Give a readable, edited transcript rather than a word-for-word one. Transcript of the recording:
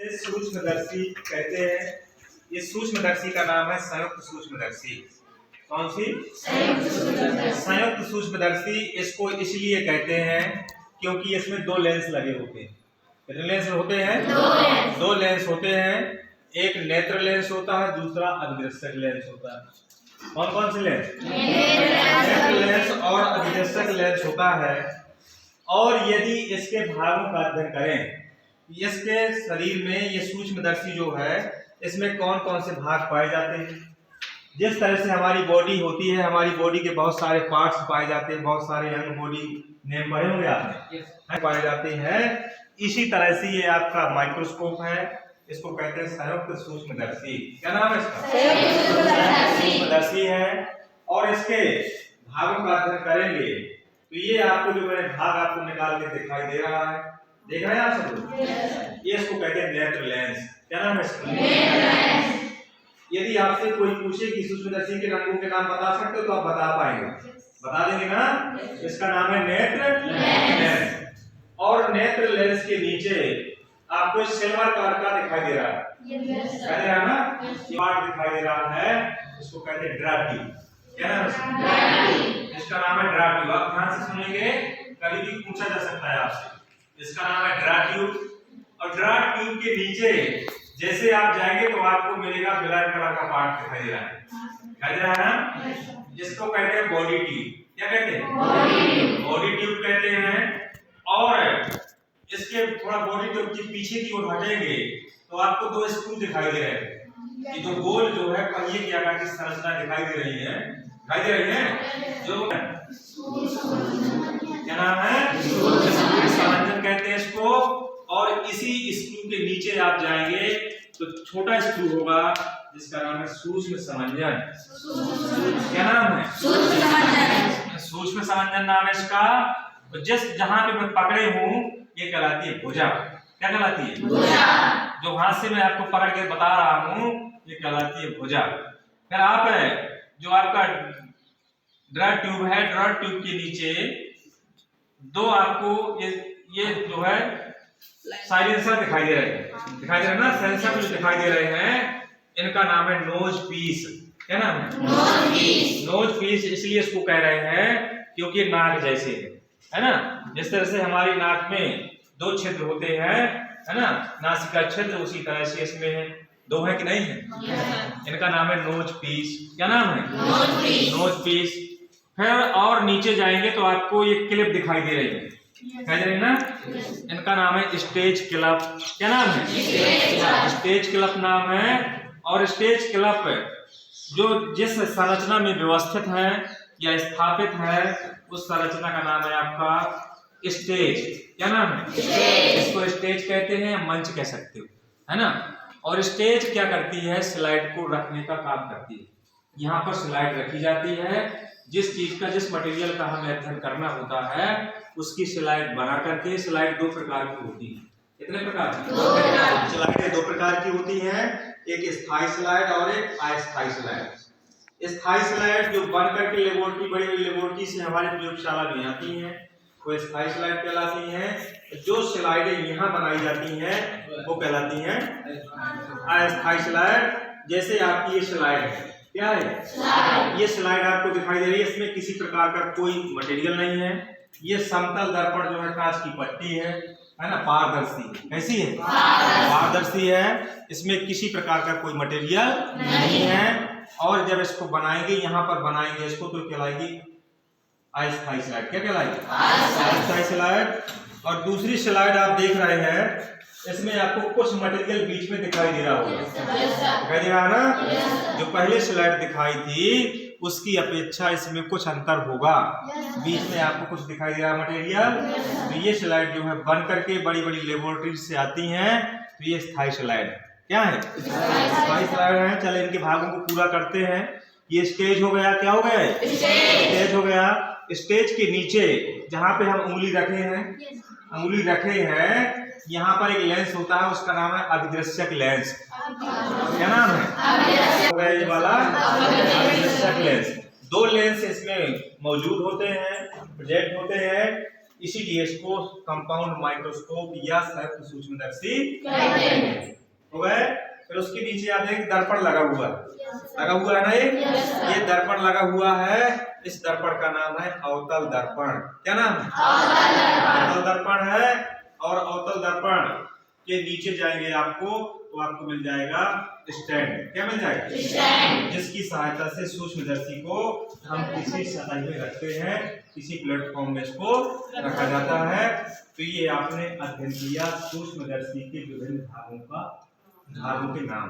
सूक्ष्मदर्शी कहते हैं। इस सूक्ष्मदर्शी का नाम है संयुक्त सूक्ष्मदर्शी। कौन सी? संयुक्त सूक्ष्मदर्शी। इसको इसलिए कहते हैं क्योंकि इसमें दो लेंस लगे होते हैं। कितने लेंस होते हैं? दो लेंस होते हैं। एक नेत्र लेंस होता है, दूसरा अभिदर्शक लेंस होता है। कौन कौन से लेंस? नेत्र लेंस और अभिदर्शक लेंस होता है। और यदि इसके भागों का अध्ययन करें, इसके शरीर में ये सूक्ष्मदर्शी जो है, इसमें कौन कौन से भाग पाए जाते हैं। जिस तरह से हमारी बॉडी होती है, हमारी बॉडी के बहुत सारे पार्ट्स पाए जाते हैं, बहुत सारे अंग बॉडी नेम पढ़े होंगे आपने, पाए जाते हैं। इसी तरह से ये आपका माइक्रोस्कोप है, इसको कहते हैं संयुक्त सूक्ष्मदर्शी। क्या नाम है इसका? सूक्ष्मदर्शी है। और इसके भागों का अध्ययन करेंगे तो ये आपको जो मैंने भाग आपको निकाल के दिखाई दे रहा है, देख रहे हैं आप सब लोग? ये इसको कहते हैं नेत्र लेंस। क्या नाम है इसका? यदि आपसे कोई पूछे कि सूक्ष्मदर्शी के रंगों के नाम बता सकते हो तो आप बता पाएंगे, बता देंगे ना? इसका नाम है नेत्र लेंस। और नेत्र लेंस के नीचे आपको सिल्वर कलर का दिखाई दे रहा है, दिखाई दे रहा है ना? पार्ट दिखाई दे रहा है, इसको कहते हैं ड्रा ट्यूब। क्या नाम है? इसका नाम है ड्रा ट्यूब। आप ध्यान से सुनेंगे, कभी भी पूछा जा सकता है आपसे। इसका नाम है ड्रा ट्यूब। और ड्रा ट्यूब के नीचे जैसे आप जाएंगे तो आपको मिलेगा ब्लैक कलर का पार्ट दिखाई दे रहा है, दिखाई दे रहा है ना? जिसको कहते हैं बॉडी ट्यूब। क्या कहते हैं? बॉडी ट्यूब कहते हैं। और इसके थोड़ा बॉडी ट्यूब के पीछे की ओर हटेंगे तो आपको दो स्क्रू दिखाई दे रहे हैं। ये जो गोल जो है पहिए की आकार की संरचना दिखाई दे रही है, दिखाई दे रही है, जो क्या नाम है? समंजन कहते हैं इसको। और इसी स्क्रू के नीचे आप जाएंगे तो छोटा स्क्रू होगा जिसका नाम है सूक्ष्म समंजन। क्या नाम है? सूक्ष्म समंजन नाम है इसका। तो जिस जहां पे मैं पकड़े हूं ये कहलाती है भुजा। क्या कहलाती है? भुजा। जो हाथ से मैं आपको पकड़ के बता रहा हूं ये कहलाती है भुजा। फिर आप जो आपका ड्रा ट्यूब है, ड्रा ट्यूब के नीचे दो आपको ये जो है साइलेंसर दिखाई दे रहे हैं, दिखाई दे रहे हैं ना? सेंसर जो दिखाई दे रहे हैं, इनका नाम है नोज पीस। क्या नाम है? Nose piece. नोज पीस इसलिए इसको कह रहे हैं क्योंकि नाक जैसे है ना? जिस तरह से हमारी नाक में दो छिद्र होते हैं, है ना? नासिका छिद्र, उसी तरह से इसमें है, दो है कि नहीं है? इनका नाम है नोज पीस। क्या नाम है? Nose piece. Nose piece. फिर और नीचे जाएंगे तो आपको ये क्लिप दिखाई दे रही है, दिखाई दे रही है ना? इनका नाम है स्टेज क्लिप। क्या नाम है? स्टेज क्लिप नाम है। और स्टेज क्लिप जो जिस संरचना में व्यवस्थित है या स्थापित है, उस संरचना का नाम है आपका स्टेज। क्या नाम है? इसको स्टेज कहते हैं, मंच कह सकते हो, है ना? और स्टेज क्या करती है? स्लाइड को रखने का काम करती है। यहाँ पर स्लाइड रखी जाती है। जिस चीज का, जिस मटेरियल का हमें अध्ययन करना होता है उसकी स्लाइड बना करके। स्लाइड दो प्रकार की होती है। कितने प्रकार की? दो प्रकार। स्लाइडें दो प्रकार की होती हैं, एक स्थायी स्लाइड और एक अस्थायी स्लाइड। स्थायी स्लाइड जो बन करके लेबोरेटरी, बड़ी बड़ी लेबोरेटरी से हमारे प्रयोगशाला में आती हैं, वो स्थायी स्लाइड कहलाती हैं। जो स्लाइडें यहाँ बनाई जाती हैं वो कहलाती हैं अस्थायी स्लाइड। जैसे आपकी ये स्लाइड है, क्या है? ये स्लाइड आपको दिखाई दे रही है, इसमें किसी प्रकार का कोई मटेरियल नहीं है। ये समतल दर्पण जो है कांच की पट्टी है ना? पारदर्शी। कैसी है? पारदर्शी है। इसमें किसी प्रकार का कोई मटेरियल नहीं है। और जब इसको बनाएंगे, यहाँ पर बनाएंगे इसको, तो कहलाएगी अस्थायी स्लाइड। क्या कहलाएगी? अस्थायी स्लाइड। और दूसरी स्लाइड आप देख रहे हैं, इसमें आपको कुछ मटेरियल बीच में दिखाई दे रहा होगा, दिखाई दे रहा है ना? जो पहले स्लाइड दिखाई थी उसकी अपेक्षा इसमें कुछ अंतर होगा। बीच में आपको कुछ दिखाई दे रहा मटेरियल। तो ये स्लाइड जो है बन करके बड़ी बड़ी लेबोरेटरी से आती हैं, तो ये स्थायी स्लाइड है। क्या है? स्थायी स्लाइड है। चले इनके भागों को पूरा करते हैं। ये स्टेज हो गया। क्या हो गया? स्टेज हो गया। स्टेज के नीचे जहाँ पे हम उंगली रखे हैं, यहाँ पर एक लेंस होता है, उसका नाम है अभिदर्शक लेंस। क्या नाम है? हो गया ये वाला अभिदर्शक लेंस। दो लेंस इसमें मौजूद होते हैं, प्रेजेंट होते हैं। इसीलिए इसको कंपाउंड माइक्रोस्कोप या संयुक्त सूक्ष्मदर्शी कहते हैं। उसके नीचे आप देखें दर्पण लगा हुआ है ना। ये दर्पण लगा हुआ है। इस दर्पण का नाम है अवतल दर्पण। क्या नाम है? अवतल दर्पण है। और अवतल दर्पण के नीचे जाएंगे आपको तो आपको मिल जाएगा स्टैंड। क्या मिल जाएगा? स्टैंड, जिसकी सहायता से सूक्ष्मदर्शी को हम किसी सतह में रखते हैं, किसी प्लेटफॉर्म में इसको रखा जाता है। तो ये आपने अध्ययन किया सूक्ष्मदर्शी के विभिन्न भागों के नाम।